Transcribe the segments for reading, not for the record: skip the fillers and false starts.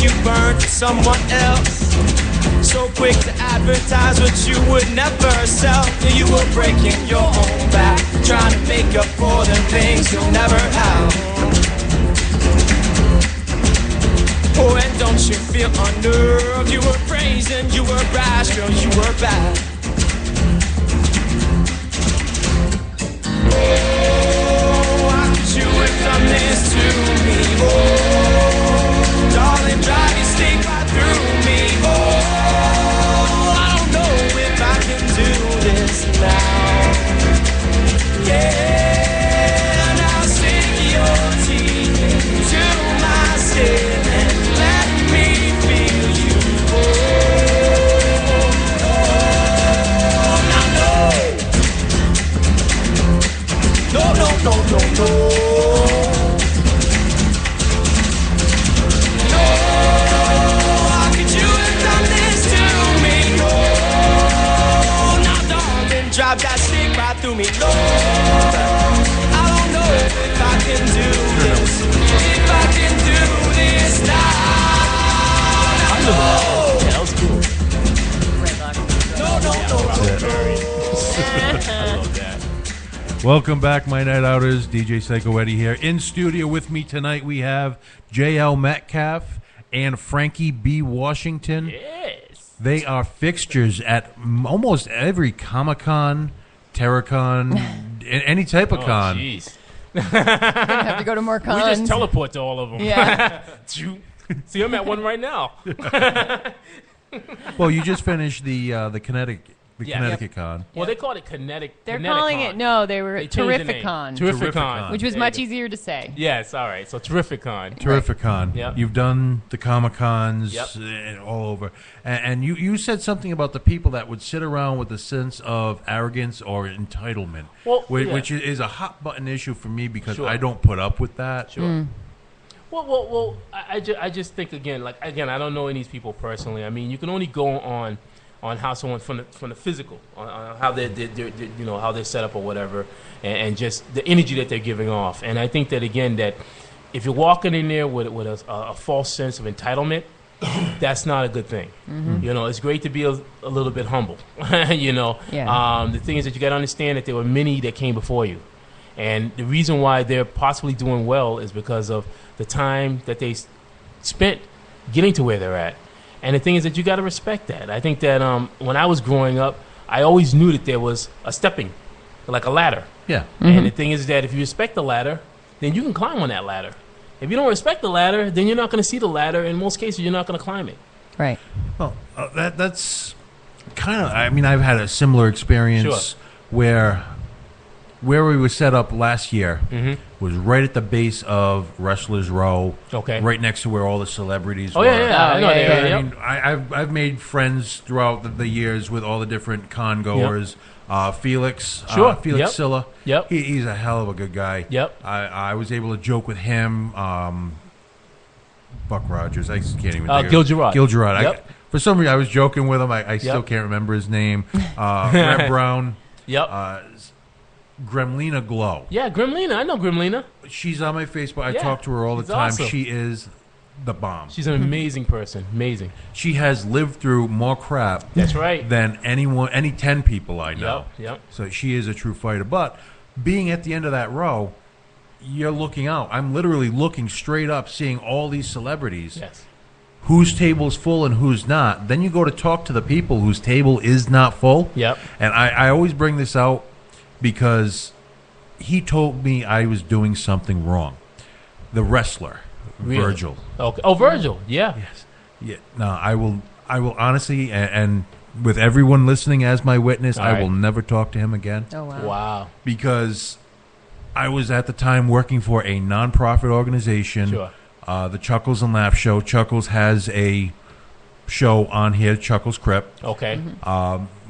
you burn for someone else. So quick to advertise what you would never sell. You were breaking your own back, trying to make up for the things you'll never have. Oh, and don't you feel unnerved? You were brazen, you were brash, girl, you were bad. Oh, how could you have done this to me? Oh, darling, drive your stink right through me. Oh, I don't know if I can do this now. Yeah, now sink your teeth into my skin and let me feel you. Oh, now no, no, no, no, no. No, how could you have done this to me? No, now darling, drive that stick right through me. No, I don't know if I can do this. If I can do this now. No, that was cool. No, no, no, I love that. Welcome back, my night outers. DJ Psycho Eddie here. In studio with me tonight, we have JL Metcalf and Frankie B. Washington. Yes. They are fixtures at almost every Comic-Con, Terracon, any type of con. Jeez. Have to go to more cons. We just teleport to all of them. Yeah. See, I'm at one right now. Well, you just finished the Connecticut. Connecticut Con. Well, they called it Kinetic. They're calling it, no, they were Terrificon. Terrificon. Which was much easier to say. Yes, all right. So Terrificon. Terrificon. Yep. You've done the Comic-Cons all over. And you said something about the people that would sit around with a sense of arrogance or entitlement, well, which is a hot-button issue for me because Sure. I don't put up with that. Sure. Well, I just think, again, I don't know any of these people personally. I mean, you can only go on how someone from the physical, on how they're you know, how they're set up or whatever, and just the energy that they're giving off. And I think that, again, that if you're walking in there with a false sense of entitlement, that's not a good thing. Mm-hmm. You know, it's great to be a little bit humble. You know, the thing is that you got to understand that there were many that came before you, and the reason why they're possibly doing well is because of the time that they spent getting to where they're at. And the thing is that you got to respect that. I think that when I was growing up, I always knew that there was a stepping, like a ladder. Yeah. Mm-hmm. And the thing is that if you respect the ladder, then you can climb on that ladder. If you don't respect the ladder, then you're not going to see the ladder. In most cases, you're not going to climb it. Right. Well, that's kind of. I mean, I've had a similar experience where we were set up last year was right at the base of Wrestlers Row. Okay. Right next to where all the celebrities Oh were. yeah. I know yeah, that area. I mean, I've made friends throughout the years with all the different con goers. Felix, Sure. Felix Yep. Silla. Yep. He's a hell of a good guy. Yep. I was able to joke with him. Buck Rogers. I can't even think Gil of it. Gerard. Gil Gerard. Yep. For some reason, I was joking with him. I still can't remember his name. Red Brown. Yep. Gremlina Glow. Yeah, Gremlina. I know Gremlina. She's on my Facebook. I Yeah, talk to her all the she's time. awesome. She is the bomb. She's an amazing person. Amazing. She has lived through more crap That's right. than any 10 people I know. Yep. So she is a true fighter. But being at the end of that row, you're looking out. I'm literally looking straight up, seeing all these celebrities. Yes. Whose table's full and who's not. Then you go to talk to the people whose table is not full. Yep. And I always bring this out because he told me I was doing something wrong. The wrestler, Really? Virgil. Okay. Oh, Virgil. Yeah. Yes. Yeah. No, I will honestly, and with everyone listening as my witness, All I right. will never talk to him again. Oh, wow. Wow. Because I was at the time working for a nonprofit organization, Sure. the Chuckles and Laugh Show. Chuckles has a show on here, Chuckles Crypt. Okay.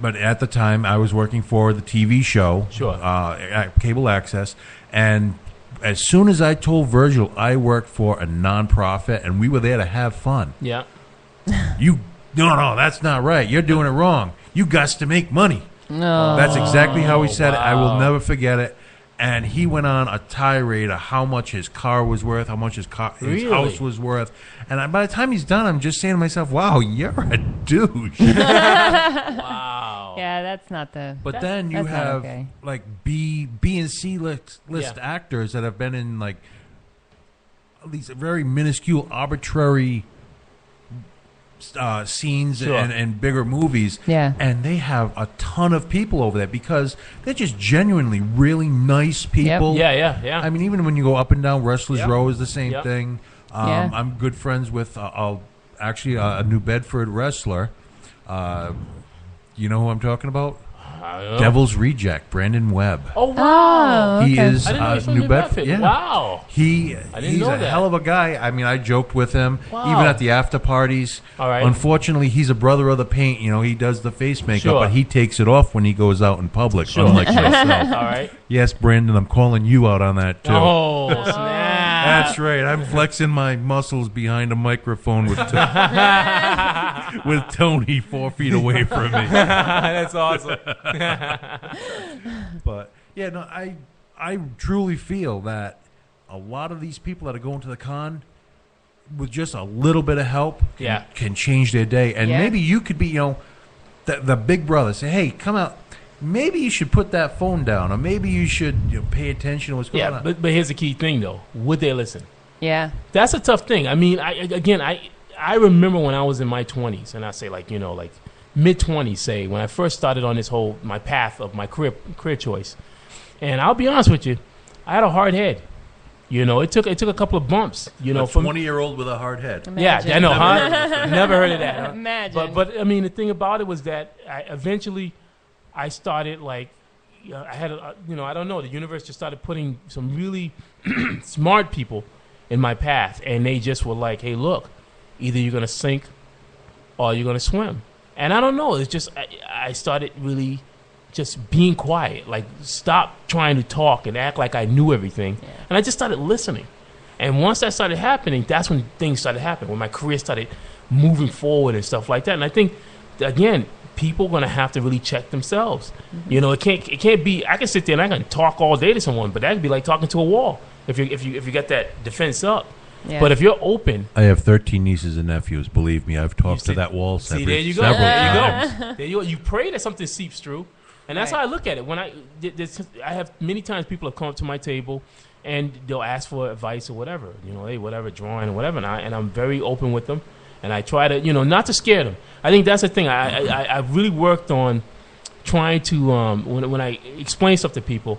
But at the time, I was working for the TV show, Sure. Cable Access, and as soon as I told Virgil I worked for a nonprofit and we were there to have fun, Yeah. no, that's not right. You're doing it wrong. You got to make money. No. That's exactly how he said it. I will wow. never forget it. And he went on a tirade of how much his car was worth, how much his house was worth. And by the time he's done, I'm just saying to myself, wow, you're a douche. Wow. Yeah, that's not the. But then you have like B and C list actors that have been in like these very minuscule, arbitrary scenes and bigger movies, and they have a ton of people over there because they're just genuinely really nice people. Yeah. I mean, even when you go up and down Wrestlers Row is the same thing. I'm good friends with actually a New Bedford wrestler. You know who I'm talking about? Devil's Reject, Brandon Webb. Oh, wow. He is New Bedford. Yeah. Wow. He's a hell of a guy. I mean, I joked with him even at the after parties. All right. Unfortunately, he's a brother of the paint. You know, he does the face makeup, but he takes it off when he goes out in public, unlike myself. All right. Yes, Brandon, I'm calling you out on that, too. Oh, snap. That's right. I'm flexing my muscles behind a microphone with Tony 4 feet away from me. That's awesome. But yeah, no, I truly feel that a lot of these people that are going to the con with just a little bit of help can change their day. And maybe you could be, the big brother. Say, hey, come out. Maybe you should put that phone down, or maybe you should pay attention to what's going on. But here's the key thing, though. Would they listen? Yeah. That's a tough thing. I mean, I remember when I was in my 20s, and I say like mid-20s, say, when I first started on this my path of my career choice. And I'll be honest with you, I had a hard head. It took a couple of bumps. A 20-year-old with a hard head. Imagine. Yeah, I know, huh? Never heard of that. Huh? Imagine. But I mean, the thing about it was that I started like, I had, I don't know, the universe just started putting some really smart people in my path, and they just were like, hey, look, either you're going to sink or you're going to swim. And I don't know, it's just, I started really just being quiet, like stop trying to talk and act like I knew everything. Yeah. And I just started listening. And once that started happening, that's when things started happening, when my career started moving forward and stuff like that. And I think, again, people are going to have to really check themselves. Mm-hmm. It can't be, I can sit there and I can talk all day to someone, but that could be like talking to a wall if you got that defense up. Yeah. But if you're open, I have 13 nieces and nephews. Believe me, I've talked to that wall several times. There you go. You pray that something seeps through, and that's how I look at it. When I have many times people have come up to my table, and they'll ask for advice or whatever. Hey, whatever, drawing or whatever, and I'm very open with them, and I try to not to scare them. I think that's the thing. I really worked on trying to when I explain stuff to people.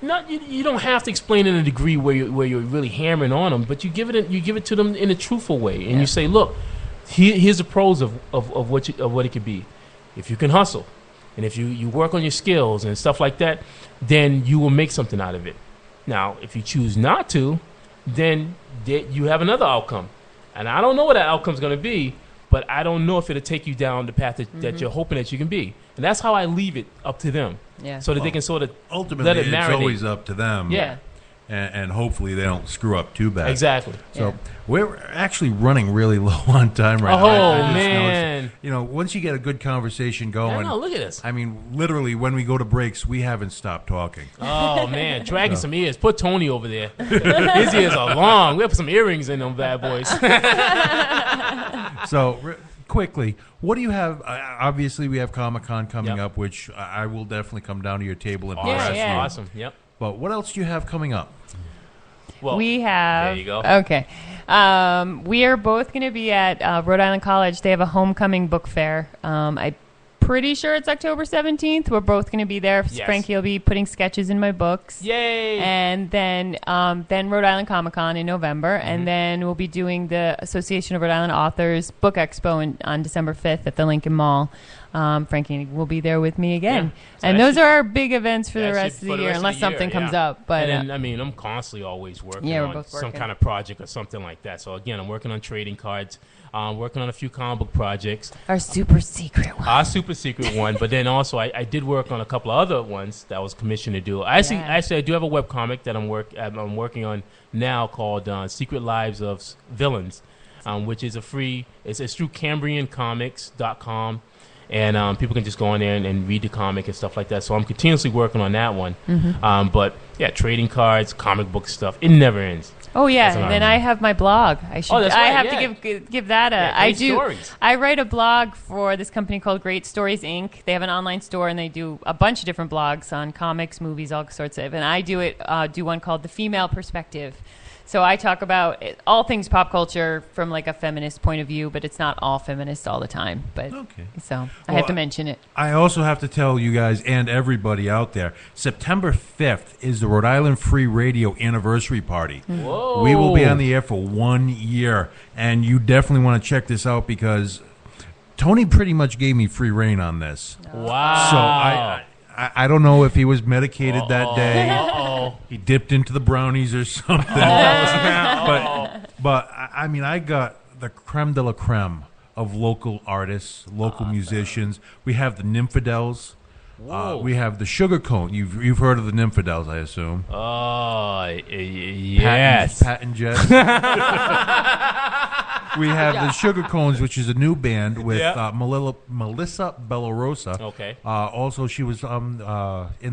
You don't have to explain in a degree where you're really hammering on them, but you give it to them in a truthful way, and you say, look, here's the pros of what it could be. If you can hustle, and if you work on your skills and stuff like that, then you will make something out of it. Now, if you choose not to, then you have another outcome, and I don't know what that outcome is going to be, but I don't know if it'll take you down the path that you're hoping that you can be. And that's how I leave it up to them. Yeah. So that they can sort of ultimately let it marinate. It's always up to them. Yeah. And hopefully they don't screw up too bad. Exactly. So we're actually running really low on time right now. Oh, man. Once you get a good converson going. Yeah, look at this. I mean, literally, when we go to breaks, we haven't stopped talking. Oh, man. Dragging some ears. Put Tony over there. His ears are long. We have some earrings in them bad boys. So, quickly, what do you have? Obviously, we have Comic-Con coming up, which I will definitely come down to your table and harass you. Awesome. Yep. But what else do you have coming up? Well, we have. There you go. Okay. We are both going to be at Rhode Island College. They have a homecoming book fair. I'm pretty sure it's October 17th. We're both going to be there. Yes. Frankie will be putting sketches in my books. Yay! And then Rhode Island Comic Con in November. Mm-hmm. And then we'll be doing the Association of Rhode Island Authors Book Expo on December 5th at the Lincoln Mall. Frankie will be there with me again. Yeah. So and those are our big events for the rest of the year, unless something comes up. But and then, I'm constantly always working on some kind of project or something like that. So, again, I'm working on trading cards. Working on a few comic book projects. Our super secret one. But then also I did work on a couple of other ones that I was commissioned to do. Actually, I do have a webcomic that I'm working on now called Secret Lives of Villains, which is it's through CambrianComics.com. and people can just go in there and read the comic and stuff like that. So I'm continuously working on that one. But yeah, trading cards, comic book stuff, it never ends. Oh yeah, and then I have my blog. I should. That's I right, have to give that a. I do. Stories. I write a blog for this company called Great Stories Inc. They have an online store and they do a bunch of different blogs on comics, movies, all sorts of. And I do one called The Female Perspective. So I talk about all things pop culture from like a feminist point of view, but it's not all feminist all the time. But Okay. So I have to mention it. I also have to tell you guys and everybody out there, September 5th is the Rhode Island Free Radio anniversary party. Whoa. We will be on the air for 1 year, and you definitely want to check this out because Tony pretty much gave me free reign on this. Wow. So I don't know if he was medicated that day. Uh-oh. He dipped into the brownies or something. But I mean, I got the creme de la creme of local artists, local musicians. We have the Nymphadels. We have the Sugar Cone. You've heard of the Nymphadels, I assume. Oh, yes. Pat and Jess. We have the Sugar Cones, which is a new band with Melissa Bellarosa. Okay. Also, she was in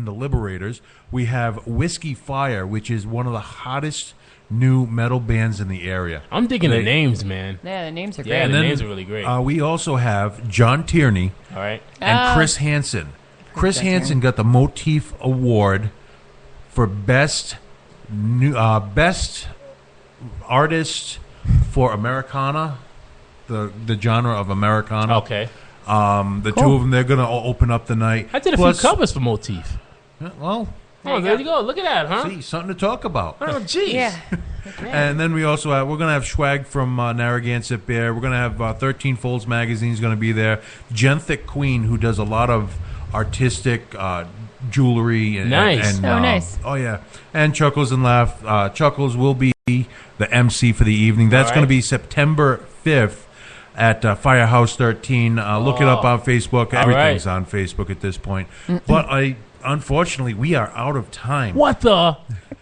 the Liberators. We have Whiskey Fire, which is one of the hottest new metal bands in the area. I'm digging the names, man. Yeah, the names are great. Yeah, And the then, names are really great. We also have John Tierney All right. and Chris Hansen. Chris Hansen got the Motif Award for best artist for Americana, the genre of Americana. Okay. The two of them, they're going to open up the night. I did a few covers for Motif. Well, There you go. Look at that, huh? see, something to talk about. Oh, geez. Yeah. And then we also we're going to have swag from Narragansett Bear. We're going to have 13 Folds Magazine is going to be there. Genthic Queen, who does a lot of artistic jewelry. And, Nice. And, Nice. Oh, yeah. And Chuckles and Laugh. Chuckles will be the MC for the evening. That's All right. going to be September 5th at Firehouse 13. Look it up on Facebook. Everything's on Facebook at this point. But unfortunately, we are out of time. What the?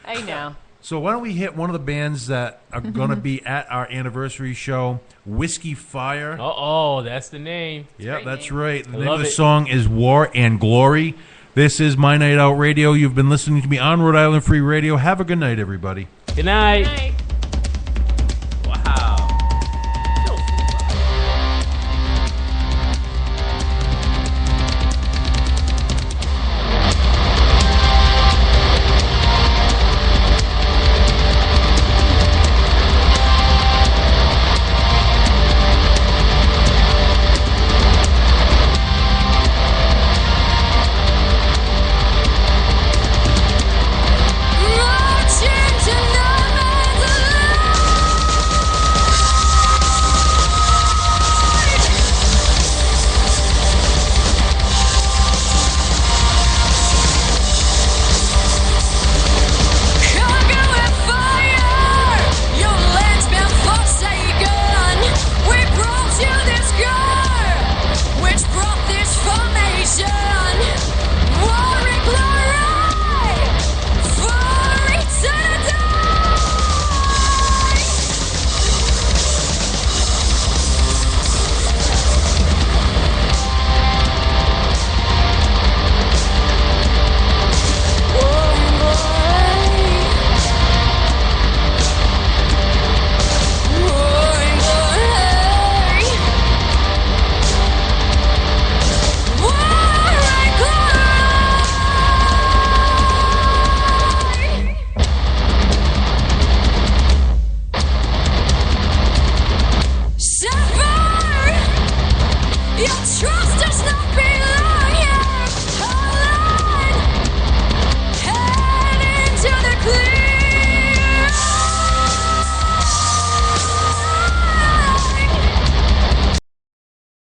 I know. So why don't we hit one of the bands that are going to be at our anniversary show, Whiskey Fire. Oh, that's the name. Yeah, that's right. The I name love of the it. song is War and Glory. This is My Night Out Radio. You've been listening to me on Rhode Island Free Radio. Have a good night, everybody. Good night. Good night. Wow. Marching to no man's land. Conquer with fire. Your land's been forsaken. We brought you this girl, which brought this formation. War and glory for eternity. Your